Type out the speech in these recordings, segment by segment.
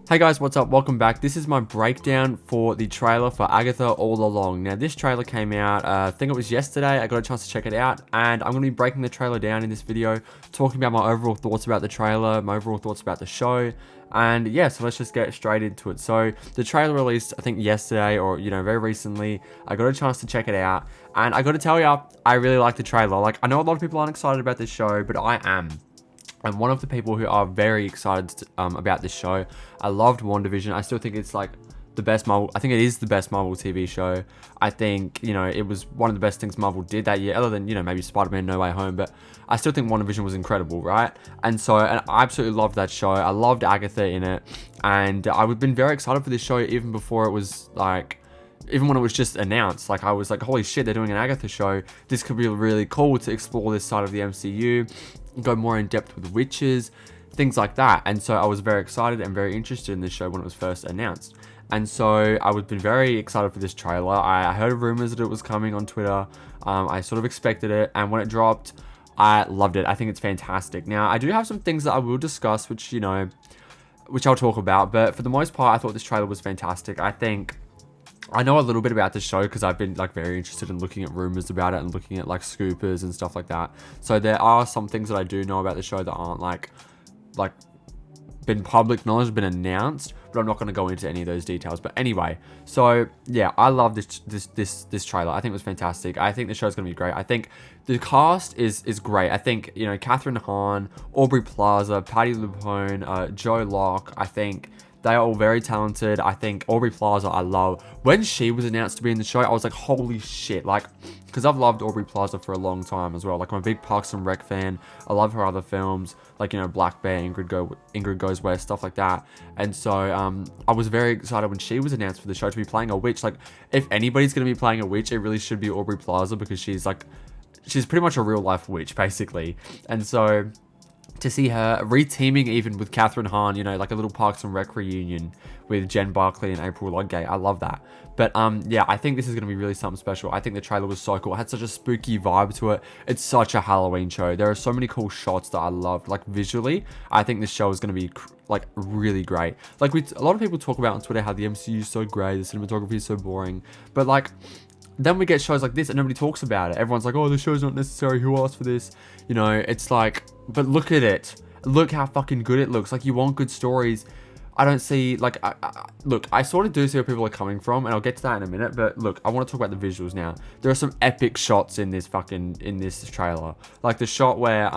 Hey guys, what's up? Welcome back. This is my breakdown for the trailer for Agatha All Along. Now, this trailer came out, I think it was yesterday. I got a chance to check it out, and I'm going to be breaking the trailer down in this video, talking about my overall thoughts about the trailer, my overall thoughts about the show, and yeah, so let's just get straight into it. So, the trailer released, I think, yesterday, or, very recently. I got a chance to check it out, and I got to tell you, I really like the trailer. Like, I know a lot of people aren't excited about this show, but I am. I'm one of the people who are very excited about this show. I loved WandaVision. I still think it's like the best Marvel. I think it is the best Marvel TV show. I think, it was one of the best things Marvel did that year, other than, maybe Spider-Man No Way Home. But I still think WandaVision was incredible, right? And I absolutely loved that show. I loved Agatha in it. And I've been very excited for this show even before it was even when it was just announced. I was like, holy shit, they're doing an Agatha show. This could be really cool to explore this side of the MCU, go more in depth with witches, things like that. And so I was very excited and very interested in this show when it was first announced. And so I was been very excited for this trailer. I heard rumors that it was coming on Twitter. I sort of expected it. And when it dropped, I loved it. I think it's fantastic. Now, I do have some things that I will discuss, which I'll talk about. But for the most part, I thought this trailer was fantastic. I know a little bit about the show because I've been very interested in looking at rumors about it and looking at scoopers and stuff like that. So there are some things that I do know about the show that aren't been public knowledge, been announced, but I'm not going to go into any of those details. But anyway, so yeah, I love this trailer. I think it was fantastic. I think the show's going to be great. I think the cast is great. I think, Catherine Hahn, Aubrey Plaza, Patti LuPone, Joe Locke, I think they are all very talented. I think Aubrey Plaza, I love. When she was announced to be in the show, I was like, holy shit. Because I've loved Aubrey Plaza for a long time as well. I'm a big Parks and Rec fan. I love her other films, Black Bear, Ingrid Goes West, stuff like that. And so I was very excited when she was announced for the show to be playing a witch. If anybody's going to be playing a witch, it really should be Aubrey Plaza, because she's pretty much a real life witch, basically. And so to see her re-teaming even with Catherine Hahn, a little Parks and Rec reunion with Jen Barkley and April Ludgate. I love that. But yeah, I think this is going to be really something special. I think the trailer was so cool. It had such a spooky vibe to it. It's such a Halloween show. There are so many cool shots that I loved. Visually, I think this show is going to be really great. A lot of people talk about on Twitter how the MCU is so great, the cinematography is so boring. But then we get shows like this and nobody talks about it. Everyone's like, oh, the show's not necessary. Who asked for this? It's but look at it. Look how fucking good it looks. You want good stories. I don't see, look, I sort of do see where people are coming from, and I'll get to that in a minute. But look, I want to talk about the visuals now. There are some epic shots in this trailer. The shot where,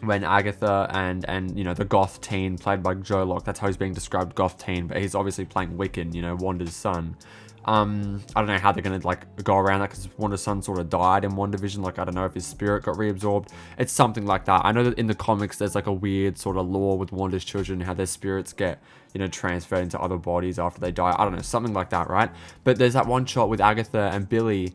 when Agatha and the goth teen played by Joe Locke, that's how he's being described, goth teen, but he's obviously playing Wiccan, Wanda's son. I don't know how they're going to go around that, because Wanda's son sort of died in WandaVision. I don't know if his spirit got reabsorbed. It's something like that. I know that in the comics there's a weird sort of lore with Wanda's children, how their spirits get, transferred into other bodies after they die. I don't know, something like that, right? But there's that one shot with Agatha and Billy,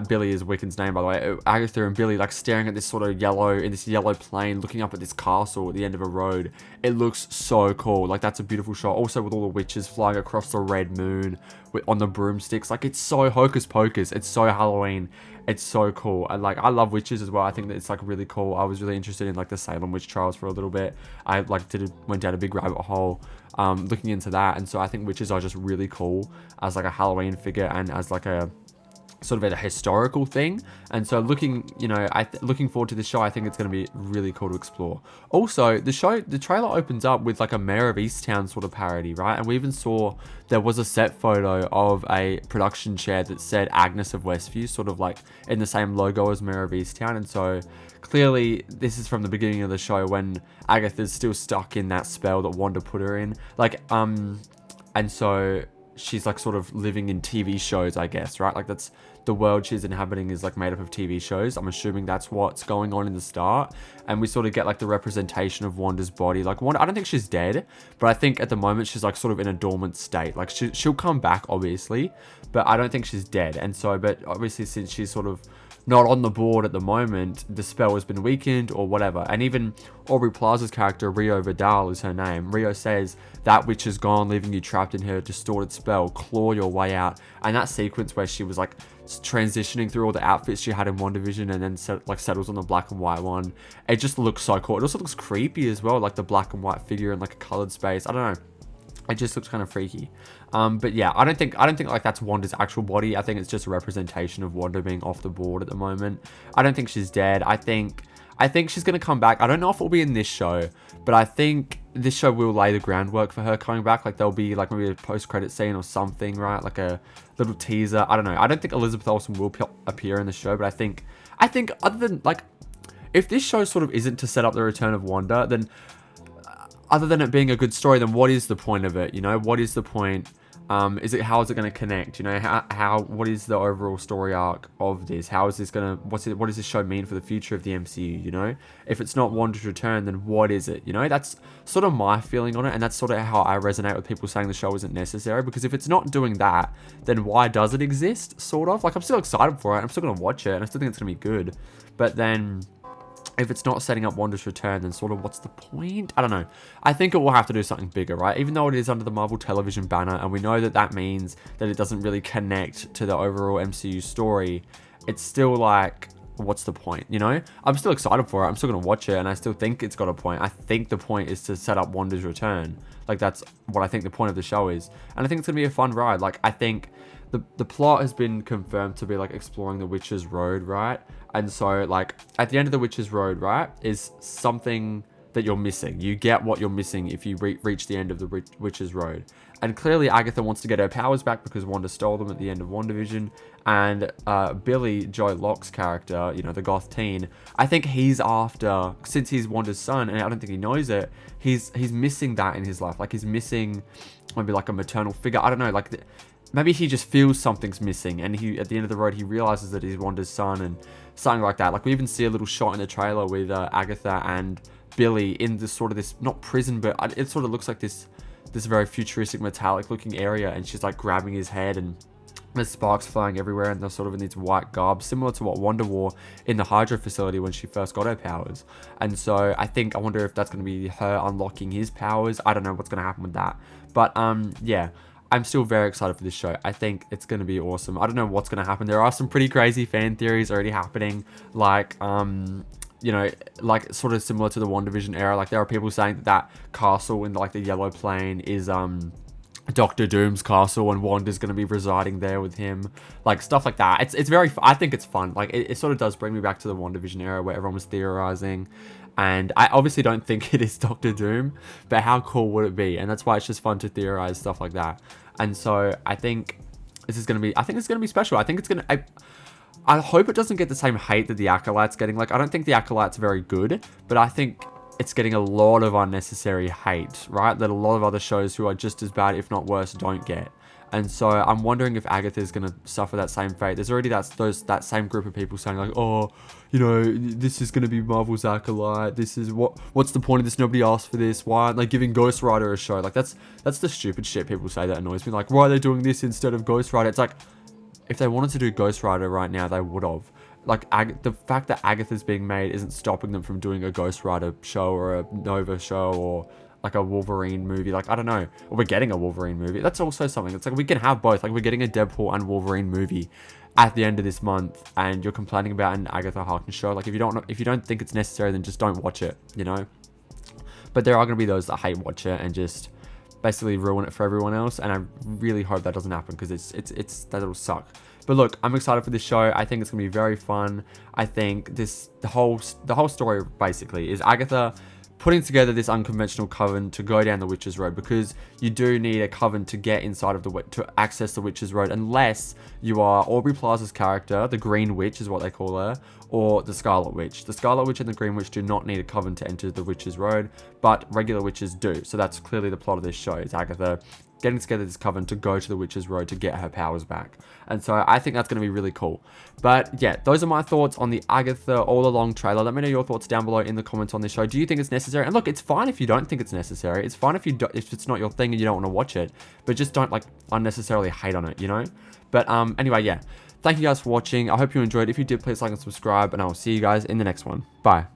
Billy is Wiccan's name, by the way. Agatha and Billy staring at this sort of yellow plane, looking up at this castle at the end of a road. It looks so cool. That's a beautiful shot. Also with all the witches flying across the red moon on the broomsticks. It's so hocus pocus. It's so Halloween. It's so cool. And I love witches as well. I think that it's really cool. I was really interested in the Salem witch trials for a little bit. I went down a big rabbit hole looking into that. And so I think witches are just really cool as a Halloween figure and as a sort of a historical thing. And so looking forward to this show. I think it's going to be really cool to explore. Also, the trailer opens up with a Mayor of Easttown sort of parody, right? And we even saw there was a set photo of a production chair that said Agnes of Westview, sort of in the same logo as Mayor of Easttown. And so clearly this is from the beginning of the show when Agatha's still stuck in that spell that Wanda put her in. And so she's sort of living in TV shows, I guess, right? That's the world she's inhabiting is made up of TV shows. I'm assuming that's what's going on in the start. And we sort of get the representation of Wanda's body. Wanda, I don't think she's dead, but I think at the moment she's sort of in a dormant state. She'll come back, obviously, but I don't think she's dead. And so, but obviously since she's sort of not on the board at the moment, the spell has been weakened or whatever. And even Aubrey Plaza's character, Rio Vidal is her name. Rio says, that witch is gone, leaving you trapped in her distorted spell. spell, claw your way out. And that sequence where she was like transitioning through all the outfits she had in WandaVision and then settles on the black and white one. It just looks so cool. It also looks creepy as well, like the black and white figure in like a colored space. I don't know. It just looks kind of freaky. But yeah, I don't think like that's Wanda's actual body. I think it's just a representation of Wanda being off the board at the moment. I don't think she's dead. I think she's going to come back. I don't know if it'll be in this show, but I think this show will lay the groundwork for her coming back. Like there'll be like maybe a post-credit scene or something, right? Like a little teaser. I don't know. I don't think Elizabeth Olsen will appear in the show, but I think other than like, if this show sort of isn't to set up the return of Wanda, then other than it being a good story, then what is the point of it? You know, what is the point? How is it going to connect? You know, what is the overall story arc of this? How is this going to, what does this show mean for the future of the MCU? You know, if it's not Wanda's return, then what is it? You know, that's sort of my feeling on it. And that's sort of how I resonate with people saying the show isn't necessary, because if it's not doing that, then why does it exist? Sort of like, I'm still excited for it. I'm still going to watch it and I still think it's going to be good. But then if it's not setting up Wanda's return, then sort of what's the point? I don't know. I think it will have to do something bigger, right? Even though it is under the Marvel Television banner, and we know that that means that it doesn't really connect to the overall MCU story, it's still like, what's the point, you know? I'm still excited for it. I'm still going to watch it, and I still think it's got a point. I think the point is to set up Wanda's return. Like, that's what I think the point of the show is. And I think it's going to be a fun ride. Like, I think the plot has been confirmed to be, like, exploring the Witch's Road, right? And so, like, at the end of the Witch's Road, right, is something that you're missing. You get what you're missing if you reach the end of the Witch's Road. And clearly, Agatha wants to get her powers back because Wanda stole them at the end of WandaVision. And Billy, Joe Locke's character, you know, the goth teen, I think he's after, since he's Wanda's son, and I don't think he knows it, he's missing that in his life. Like, he's missing maybe, like, a maternal figure. I don't know, like, maybe he just feels something's missing, and he, at the end of the road, he realizes that he's Wanda's son, and something like that. Like, we even see a little shot in the trailer with Agatha and Billy in this sort of this, not prison, but it sort of looks like this very futuristic metallic looking area, and she's like grabbing his head, and there's sparks flying everywhere, and they're sort of in these white garbs, similar to what Wanda wore in the Hydra facility when she first got her powers. And so I wonder if that's going to be her unlocking his powers. I don't know what's going to happen with that, but yeah, I'm still very excited for this show. I think it's going to be awesome. I don't know what's going to happen. There are some pretty crazy fan theories already happening, like you know, like sort of similar to the WandaVision era. Like, there are people saying that castle in like the yellow plane is Doctor Doom's castle, and Wanda's going to be residing there with him, like stuff like that. It's very, I think it's fun. Like, it sort of does bring me back to the WandaVision era where everyone was theorizing, and I obviously don't think it is Doctor Doom, but how cool would it be? And that's why it's just fun to theorize stuff like that. And so I think this is going to be, I think it's going to be special. I think it's going to, I hope it doesn't get the same hate that the Acolyte's getting. Like, I don't think the Acolyte's very good, but I think it's getting a lot of unnecessary hate, right? That a lot of other shows who are just as bad, if not worse, don't get. And so I'm wondering if Agatha is going to suffer that same fate. There's already that same group of people saying like, oh, you know, this is going to be Marvel's Acolyte. This is what's the point of this? Nobody asked for this. Why aren't they giving Ghost Rider a show? Like, that's the stupid shit people say that annoys me. Like, why are they doing this instead of Ghost Rider? It's like, if they wanted to do Ghost Rider right now, they would have. Like, the fact that Agatha's being made isn't stopping them from doing a Ghost Rider show or a Nova show or like a Wolverine movie. Like, I don't know. Or we're getting a Wolverine movie. That's also something. It's like, we can have both. Like, we're getting a Deadpool and Wolverine movie at the end of this month, and you're complaining about an Agatha Harkness show. Like, if you don't think it's necessary, then just don't watch it, you know? But there are going to be those that hate watch it and just basically ruin it for everyone else, and I really hope that doesn't happen, because it's that'll suck. But look, I'm excited for this show. I think it's gonna be very fun. I think the whole story basically is Agatha putting together this unconventional coven to go down the Witch's Road, because you do need a coven to get inside of to access the Witch's Road, unless you are Aubrey Plaza's character, the Green Witch is what they call her, or the Scarlet Witch. The Scarlet Witch and the Green Witch do not need a coven to enter the Witch's Road, but regular witches do. So that's clearly the plot of this show, is Agatha getting together this coven to go to the Witch's Road to get her powers back. And so I think that's going to be really cool. But yeah, those are my thoughts on the Agatha All Along trailer. Let me know your thoughts down below in the comments on this show. Do you think it's necessary? And look, it's fine if you don't think it's necessary. It's fine if if it's not your thing and you don't want to watch it, but just don't like unnecessarily hate on it, you know? But anyway, yeah. Thank you guys for watching. I hope you enjoyed. If you did, please like and subscribe, and I will see you guys in the next one. Bye.